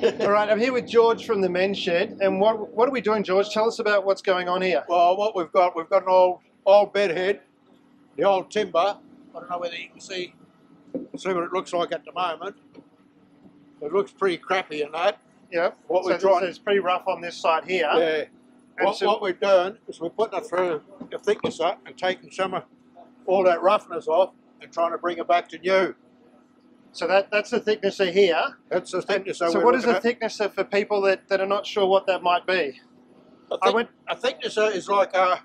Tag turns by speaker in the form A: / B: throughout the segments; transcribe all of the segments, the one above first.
A: All right, I'm here with George from the men's shed, and what are we doing, George? Tell us about what's going on here.
B: Well, what we've got an old bed head, the old timber. I don't know whether you can see what it looks like at the moment. It looks pretty crappy in that.
A: Yep.
B: What we're
A: so
B: trying,
A: it's pretty rough on this side here.
B: Yeah. What we're doing is we're putting it through the thicknesser and taking some of all that roughness off and trying to bring it back to new.
A: So that's the thicknesser here.
B: That's the thicknesser.
A: So what is a thicknesser for people that are not sure what that might be?
B: A thicknesser is like well,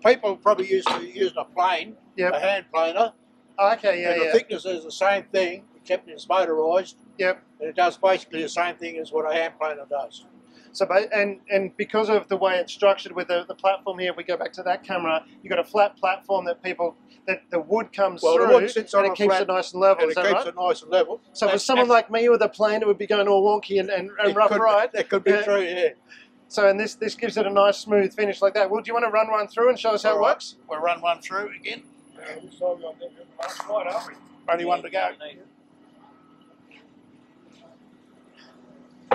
B: people probably used to use a plane, a hand planer.
A: Oh, okay, yeah,
B: and the thicknesser is the same thing, except it's motorised.
A: Yep.
B: And it does basically the same thing as what a hand planer does.
A: So, and because of the way it's structured with the platform here, if we go back to that camera, you've got a flat platform that the wood comes through,
B: the wood sits on
A: and it keeps it nice and level, is that right?
B: It keeps it nice and level.
A: So for someone like me with a plane, it would be going all wonky and rough, right?
B: That could be true, yeah.
A: So, and this gives it a nice smooth finish like that. Well, do you want to run one through and show us how it works?
B: We'll run one through again. Only one to go.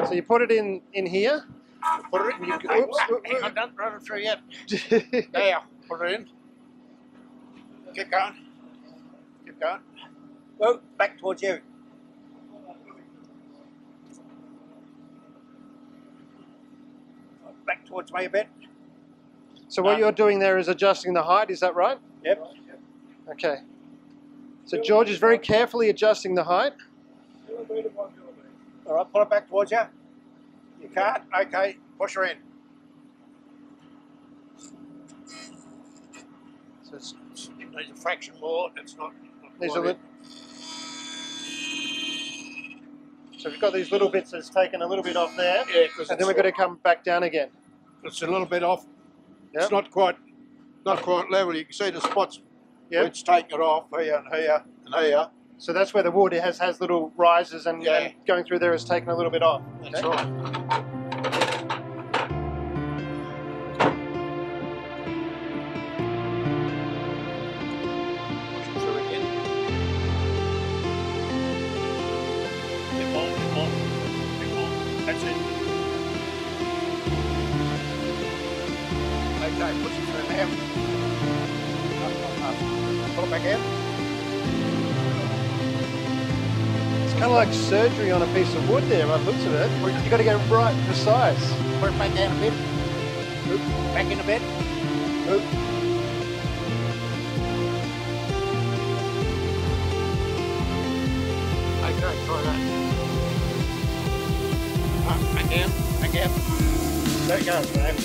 A: So you put it in here.
B: Put it in. Oops, I don't run it through yet. There, put it in. Keep going. Keep going. Well, back towards you. Back towards me a bit.
A: So what you're doing there is adjusting the height, is that right?
B: Yep.
A: Okay. So George is very carefully adjusting the height.
B: All right, pull it back towards you. You can't? Okay, push her in. So it needs a fraction more. It's not
A: Needs a little. So we've got these little bits that's taken a little bit off there.
B: Yeah,
A: and then we're going to come back down again.
B: It's a little bit off.
A: Yep.
B: It's not quite level. You can see the spots where it's taken it off here and here and here.
A: So that's where the wood has little rises and going through there has taken a little bit off.
B: That's right. That's it. Okay, push it through there. Pull it back in.
A: It's kind of like surgery on a piece of wood there, by the looks of it. You've got to get right precise.
B: Put it back down a bit. Oop. Back in a bit. Oop. Okay, try that. Back down, back down. There it goes, man.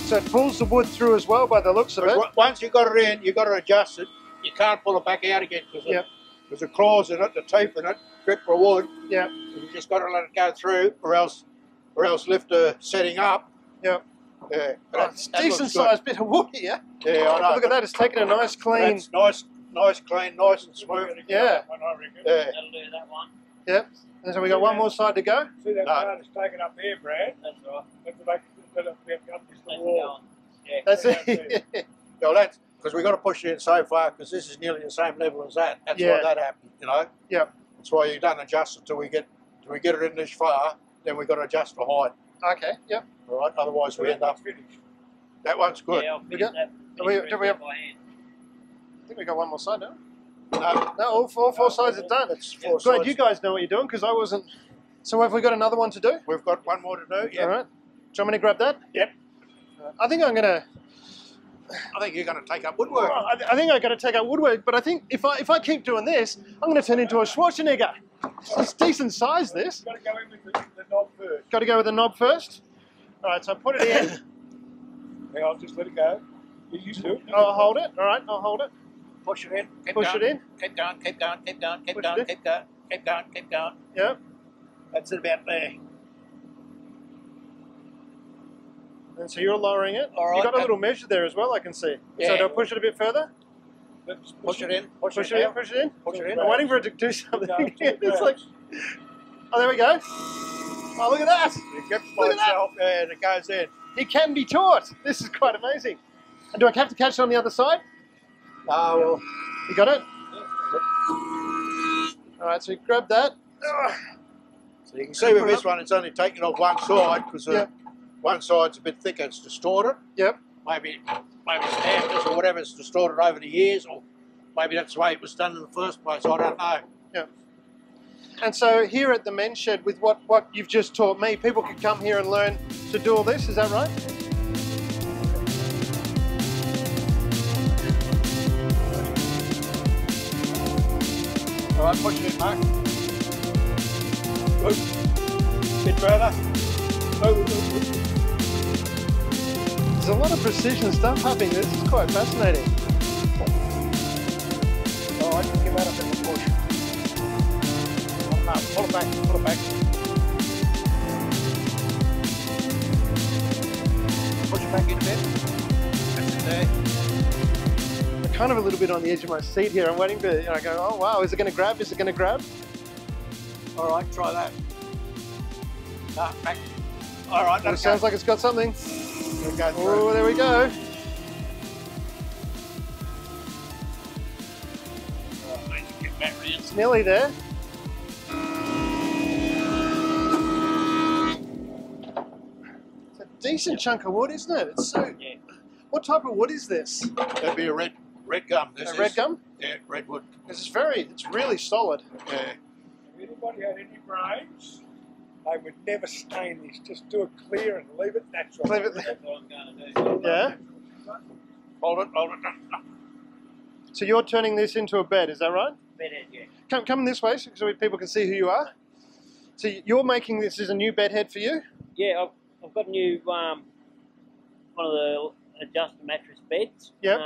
A: So it pulls the wood through as well by the looks of it.
B: Once you've got it in, you've got to adjust it. You can't pull it back out again because there's the claws in it, the teeth in it, grip for wood.
A: Yeah.
B: You just got to let it go through or else lift the setting up.
A: Yeah.
B: Yeah.
A: It's a decent sized bit of wood here.
B: Yeah, I know.
A: Look at that, it's taken a nice clean.
B: That's nice, clean, nice and smooth.
A: Yeah.
B: Yeah.
C: That'll do that one.
A: Yep. And so we got one more side to go.
D: See that part is taken up here, Brad?
C: That's right.
D: Have to make it up the wall.
C: Yeah.
A: That's it.
B: Well, that's because we've got to push it in so far because this is nearly the same level as that. That's why that happened, you know.
A: Yeah.
B: That's why you don't adjust it till we get it in this far. Then we've got to adjust the height.
A: Okay. Yep.
B: All right. Otherwise, we end up. That one's good.
C: Yeah,
A: We got- do we have? I think we got one more side now. No, all four sides are done.
B: It's four
A: Glad
B: sides.
A: you guys know what you're doing because I wasn't. So have we got another one to do?
B: We've got one more to do. Yeah.
A: All right. Do you want me to grab that?
B: Yep.
A: I think I'm gonna.
B: I think you're going to take up woodwork.
A: I think I'm going to take out woodwork, but I think if I keep doing this, I'm going to turn into a Schwarzenegger. It's decent size. This.
D: Got to go in with the knob first.
A: Got to go with the knob first. All right. So put it in.
D: Yeah, I'll just let it go. You used to.
A: I'll hold it. All right. I'll hold it.
B: Push it in.
A: Push it in.
B: Keep going. Keep going. Keep going. Keep
A: Push
B: going.
A: it in.
B: Keep going. Keep going. Keep going.
A: Yeah.
B: That's it about there.
A: And so you're lowering it.
B: All right.
A: You got a little measure there as well. I can see.
B: Yeah.
A: So do I push it a bit further?
B: Push it in.
A: Push it in. Push it in.
B: Push it in.
A: I'm waiting for it to do something. It's like. Oh, there we go. Oh, look at that.
B: It gets by itself and it goes in.
A: He can be taught. This is quite amazing. And do I have to catch it on the other side?
B: Oh, well.
A: You got it? All right, so you grab that.
B: So you can see with this one, it's only taken off one side because one side's a bit thicker. It's distorted.
A: Yep.
B: Maybe stamped or whatever. It's distorted over the years, or maybe that's the way it was done in the first place. I don't know.
A: Yeah. And so here at the men's shed, with what you've just taught me, people could come here and learn to do all this. Is that right?
B: All right, push it in, Mark.
D: Good. Bit further.
A: There's a lot of precision stuff happening. This is quite fascinating.
B: All right, give that a bit of a push. Pull it back, pull it back. Push it back in a bit. That's it there.
A: I'm kind of a little bit on the edge of my seat here. I'm waiting for, you know, I go, oh wow, is it going to grab? Is it going to grab?
B: All right, try that. Back. All right,
A: It sounds like it's got something.
B: We'll go through.
A: Oh, there we go. It's nearly there. It's a decent chunk of wood, isn't it? It's so.
C: Yeah.
A: What type of wood is this?
B: That'd be a red gum. This
A: A red gum?
B: Yeah, redwood.
A: This is it's really solid.
B: Yeah.
D: If anybody had any brains, they would never stain this. Just do it clear and leave it natural.
A: Leave it-
C: That's what I'm going to do.
A: Yeah.
B: Hold it.
A: So you're turning this into a bed, is that right?
C: Bedhead, yeah.
A: Come this way so people can see who you are. So you're making this as a new bed head for you?
C: Yeah, I've got a new one of the adjustable mattress beds.
A: Yep.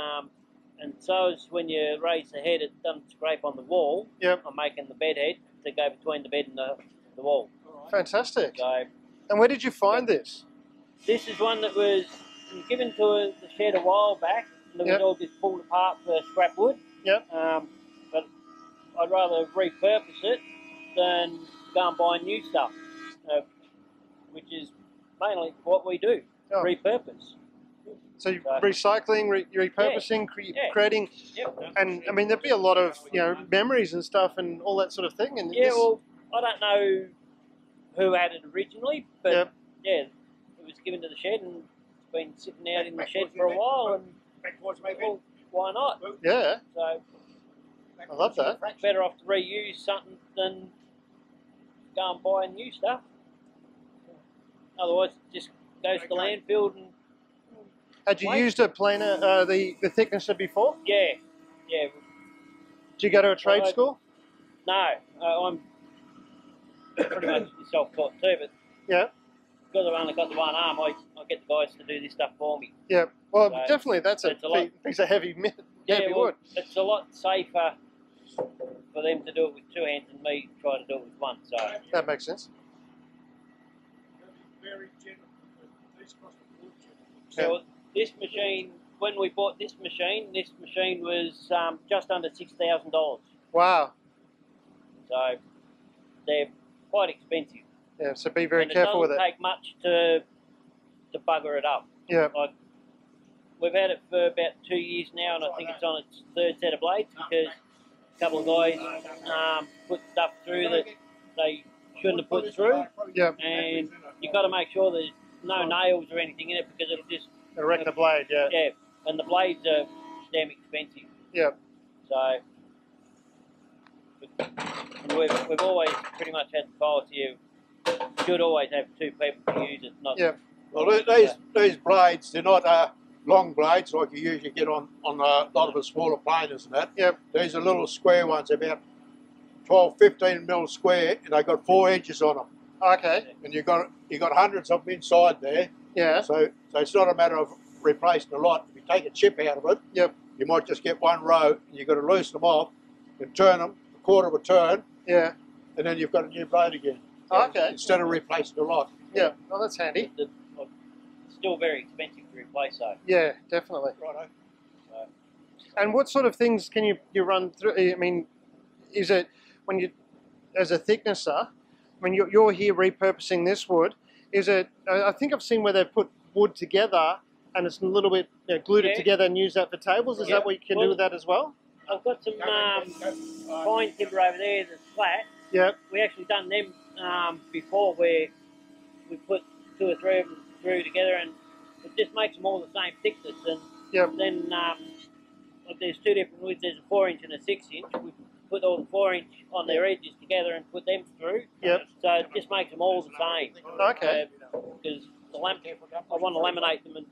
C: And so is when you raise the head, it doesn't scrape on the wall.
A: Yep.
C: I'm making the bed head to go between the bed and the wall.
A: Fantastic.
C: So
A: And where did you find this?
C: this is one that was given to the shed a while back, and it was all just pulled apart for scrap wood.
A: Yep.
C: But I'd rather repurpose it than go and buy new stuff, which is mainly what we do, repurpose.
A: So you're recycling, repurposing, creating, and I mean there'd be a lot of memories and stuff and all that sort of thing. And
C: yeah, well, I don't know who had it originally, but yeah, it was given to the shed and it's been sitting out in the shed for a while, and well, why not?
A: Yeah,
C: So
A: I love that.
C: better off to reuse something than go and buy new stuff. Otherwise, it just goes to the landfill. And
A: had you used a planer, the thicknesser before?
C: yeah.
A: Did you go to a trade school?
C: No, I'm pretty much self-taught too, but
A: Yeah.
C: because I've only got the one arm, I get the guys to do this stuff for me.
A: Yeah. Well,
C: So,
A: definitely that's
C: it's a lot.
A: piece of heavy
C: Yeah, well,
A: wood.
C: it's a lot safer for them to do it with two hands than me try to do it with one. So
A: That makes sense.
D: Very gentle. These cost a fortune.
C: So this machine, when we bought this machine was just under $6,000.
A: Wow.
C: So they're quite expensive.
A: Yeah. So be very
C: and
A: careful with
C: it
A: it.
C: doesn't take much to bugger it up.
A: Yeah.
C: Like, we've had it for about 2 years now, and I think it's on its third set of blades because a couple of guys put stuff through that they shouldn't have put through.
A: Yeah.
C: And you've got to make sure there's no nails or anything in it because it'll just
A: Erect the blade. Yeah.
C: yeah. And the blades are damn expensive.
A: Yeah.
C: So we've always pretty much had the policy of should always have two people to use it. Not
A: Yeah.
B: Well, these blades, they're not long blades like you usually get on a lot of the smaller planers and that.
A: Yep.
B: These are little square ones, about 12, 15 mil square, and they've got 4 edges on them.
A: Okay.
B: And you've got hundreds of them inside there.
A: Yeah.
B: So it's not a matter of replacing a lot. If you take a chip out of it,
A: Yep.
B: you might just get one row, and you've got to loosen them off and turn them a quarter of a turn,
A: Yeah.
B: and then you've got a new blade again.
A: Okay.
B: Instead of replacing a lot.
A: Yeah. Well, that's handy.
C: it's still very expensive to replace though.
A: Yeah, definitely.
B: Righto.
C: So,
A: And what sort of things can you run through? I mean, is it when you, as a thicknesser, when you're here repurposing this wood, is it, I think I've seen where they put wood together and it's a little bit glued it together and use that for tables. Is that what you can do with that as well?
C: I've got some pine timber over there that's flat.
A: Yeah.
C: We actually done them before where we put 2 or 3 of them through together, and it just makes them all the same thickness. And then like there's 2 different woods. There's a 4-inch and a 6-inch. We put all the 4-inch on their edges together and put them through. So it just makes them all the same.
A: Okay.
C: Because I want to laminate them and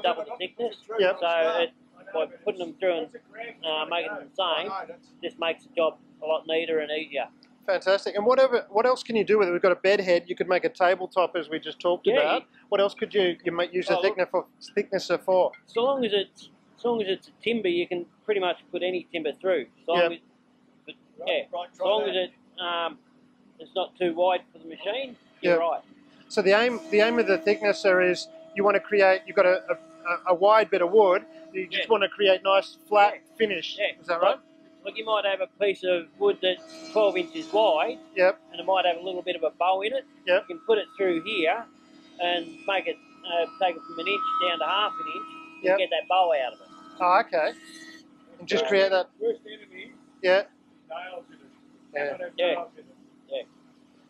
C: double the thickness. So by putting them through and making them the same, just makes the job a lot neater and easier.
A: Fantastic. And what else can you do with it? We've got a bed head. You could make a tabletop, as we just talked about. What else could you might use a thicknesser for?
C: So long as it's a timber, you can pretty much put any timber through. So long as it's not too wide for the machine, you're right.
A: So the aim of the thicknesser is you want to create. You've got a wide bit of wood. You just want to create nice flat finish. Is that right?
C: Like you might have a piece of wood that's 12 inches wide. And it might have a little bit of a bow in it. You can put it through here and make it take it from 1 inch down to ½ an inch. And get that bow out of it.
A: Oh, okay. And just create that.
D: Worst enemy.
A: Nails
D: in it.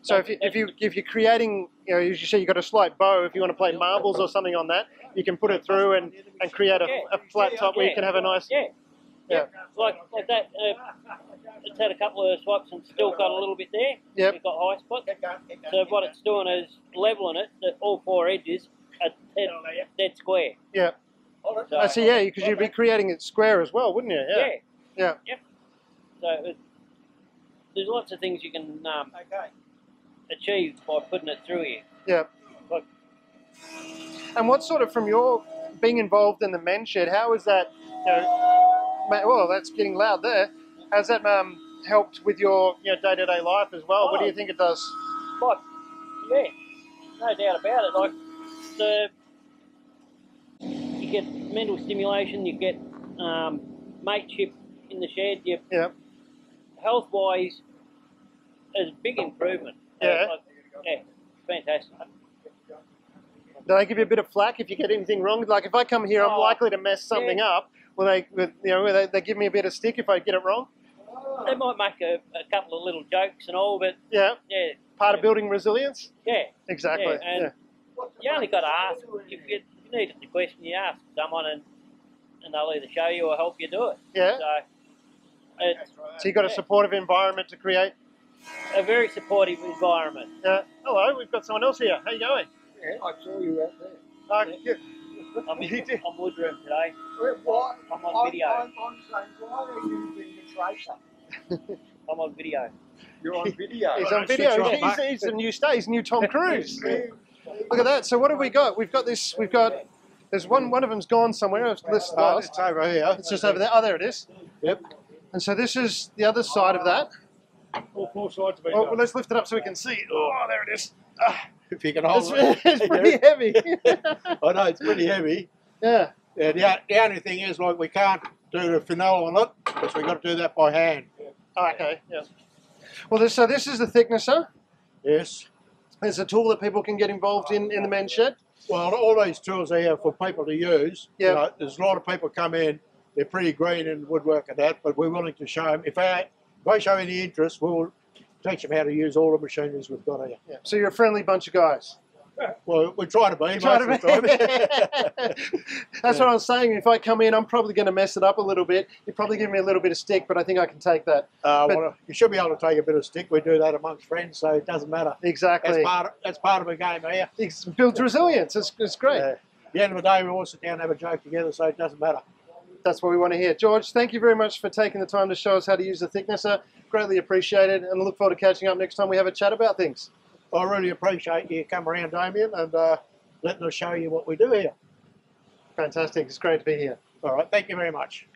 A: So if you're creating, as you say, you've got a slight bow. If you want to play marbles or something on that, you can put it through and create a flat top where you can have a nice.
C: Like that. It's had a couple of swipes and still got a little bit there. It's got high spots. So what it's doing is leveling it. That all 4 edges are dead square.
A: So because you'd be creating it square as well, wouldn't you? So
C: there's lots of things you can achieve by putting it through here.
A: And what sort of, from your being involved in the men's shed, how is that? Well, that's getting loud there. How's that helped with your day-to-day life as well? What do you think it does?
C: No doubt about it. Like you get mental stimulation, you get mateship in the shed. Health-wise, there's a big improvement. Fantastic.
A: Do they give you a bit of flack if you get anything wrong? Like if I come here, I'm likely to mess something up. Will they give me a bit of stick if I get it wrong?
C: They might make a couple of little jokes and all, but
A: part of building resilience. Exactly.
C: And you only got to ask. You need the question, you ask someone, and they'll either show you or help you do it.
A: So you've got a supportive environment to create.
C: A very supportive environment.
A: Hello, we've got someone else here. How you going?
D: I saw you out there.
C: I'm woodroom today.
D: Why?
C: I'm on video.
D: I'm saying, why are you being a tracer?
C: I'm on video.
D: You're on video.
A: He's on video. He's the new star. He's new Tom Cruise. Look at that. So what have we got? We've got this. There's one of them's gone somewhere. It's lost.
B: It's over here.
A: It's just over there. Oh, there it is. And so this is the other side of that.
D: All 4 sides of it.
A: Well, let's lift it up so we can see. Oh, there it is.
B: If you can hold
A: it. It's pretty heavy.
B: I know, it's pretty heavy. The only thing is, like, we can't do the finale on it because we've got to do that by hand.
A: Okay, Well, so this is the thicknesser.
B: Yes.
A: It's a tool that people can get involved in the men's shed.
B: Well, all these tools are here for people to use. There's a lot of people come in, they're pretty green in woodwork and that, but we're willing to show them. If they show any interest, we'll teach them how to use all the machineries we've got here.
A: So you're a friendly bunch of guys.
B: Well, we try to be most of the time.
A: That's what I was saying. If I come in, I'm probably going to mess it up a little bit. You probably give me a little bit of stick, but I think I can take that.
B: Well, you should be able to take a bit of stick. We do that amongst friends, so it doesn't matter.
A: Exactly.
B: That's part of a game here.
A: It builds resilience. It's great.
B: At the end of the day, we all sit down and have a joke together, so it doesn't matter.
A: That's what we want to hear. George, thank you very much for taking the time to show us how to use the thicknesser. Greatly appreciated, and I look forward to catching up next time we have a chat about things.
B: I really appreciate you come around, Damien, and letting us show you what we do here.
A: Fantastic. It's great to be here.
B: All right. Thank you very much.